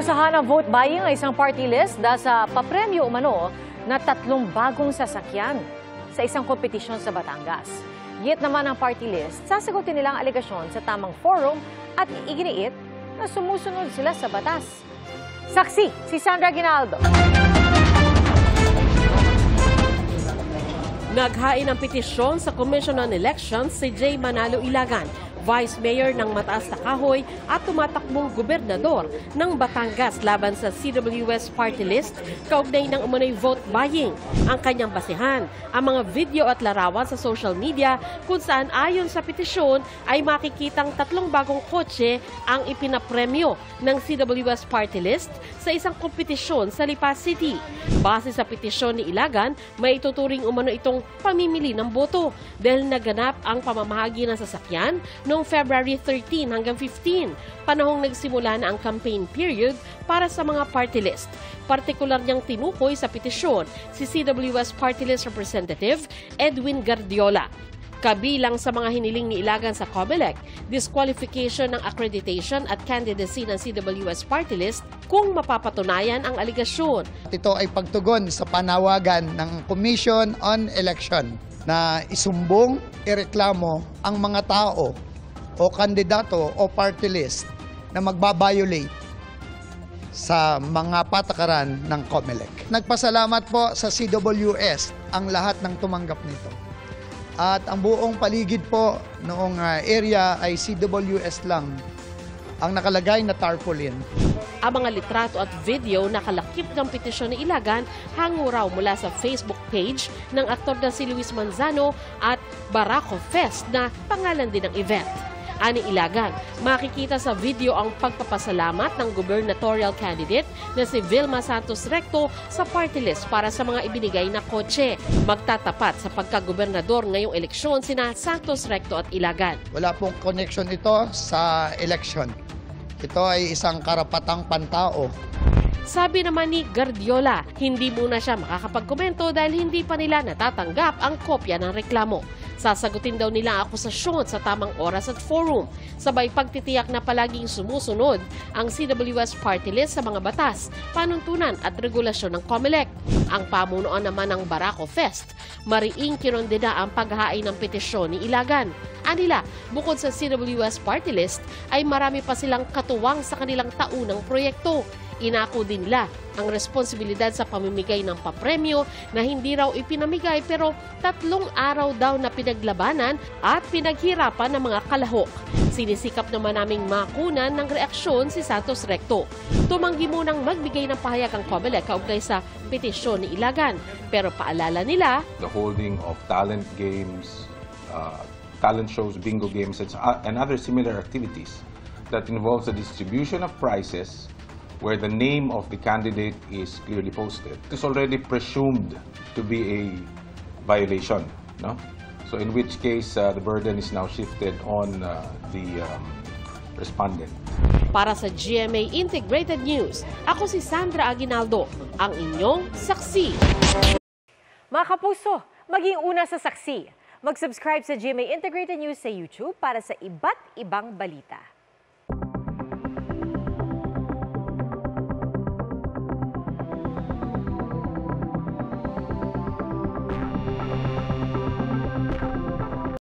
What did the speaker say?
Inasahan ang vote buying ay isang party list dahil sa papremyo umano na 3 bagong sasakyan sa isang kompetisyon sa Batangas. Git naman ang party list, sasagutin nilang alegasyon sa tamang forum at iginiit na sumusunod sila sa batas. Saksi, si Sandra Aguinaldo. Naghain ng petisyon sa Commission on Elections si J. Manalo Ilagan, Vice Mayor ng Mataas na Kahoy at tumatakbong gobernador ng Batangas laban sa CWS party list kaugnay ng umano'y vote buying. Ang kanyang basihan, ang mga video at larawan sa social media kung saan ayon sa petisyon ay makikitang 3 bagong kotse ang ipinapremyo ng CWS party list sa isang kompetisyon sa Lipa City. Base sa petisyon ni Ilagan, may ituturing umano itong pamimili ng boto dahil naganap ang pamamahagi ng sasakyan noong February 13 hanggang 15, panahong nagsimula na ang campaign period para sa mga party list. Partikular niyang tinukoy sa petisyon si CWS Party List Representative Edwin Gardiola. Kabilang sa mga hiniling ni Ilagan sa COMELEC, disqualification ng accreditation at candidacy ng CWS Party List kung mapapatunayan ang aligasyon. Ito ay pagtugon sa panawagan ng Commission on Election na isumbong, ireklamo ang mga tao o kandidato o party list na magbabiolate sa mga patakaran ng COMELEC. Nagpasalamat po sa CWS ang lahat ng tumanggap nito. At ang buong paligid po noong area ay CWS lang ang nakalagay na tarpaulin. Ang mga litrato at video na kalakip ng petisyon ni Ilagan hango raw mula sa Facebook page ng aktor na si Luis Manzano at Barako Fest na pangalan din ng event. Ani Ilagan, makikita sa video ang pagpapasalamat ng gubernatorial candidate na si Vilma Santos Recto sa party list para sa mga ibinigay na kotse. Magtatapat sa pagkagobernador ngayong eleksyon sina Santos Recto at Ilagan. Wala pong connection ito sa election. Ito ay isang karapatang pantao. Sabi naman ni Gardiola, hindi muna siya makakapagkomento dahil hindi pa nila natatanggap ang kopya ng reklamo. Sasagutin daw nila ang akusasyon sa tamang oras at forum, sabay pagtitiyak na palaging sumusunod ang CWS party list sa mga batas, panuntunan at regulasyon ng COMELEC. Ang pamunuan naman ng Barako Fest, mariing kinondena ang paghahain ng petisyon ni Ilagan. Anila, bukod sa CWS party list, ay marami pa silang katuwang sa kanilang taunang proyekto. Inako din nila ang responsibilidad sa pamimigay ng papremyo na hindi raw ipinamigay pero 3 araw daw na pinaglabanan at pinaghirapan ng mga kalahok. Sinisikap naman naming makunan ng reaksyon si Santos Recto. Tumanggi munang magbigay ng pahayag ang COMELEC kaugnay sa petisyon ni Ilagan. Pero paalala nila, the holding of talent games, talent shows, bingo games, and other similar activities that involves the distribution of prizes where the name of the candidate is clearly posted. It is already presumed to be a violation, no? So in which case, the burden is now shifted on the respondent. Para sa GMA Integrated News, ako si Sandra Aguinaldo, ang inyong saksi. Mga kapuso, maging una sa saksi. Mag-subscribe sa GMA Integrated News sa YouTube para sa iba't ibang balita.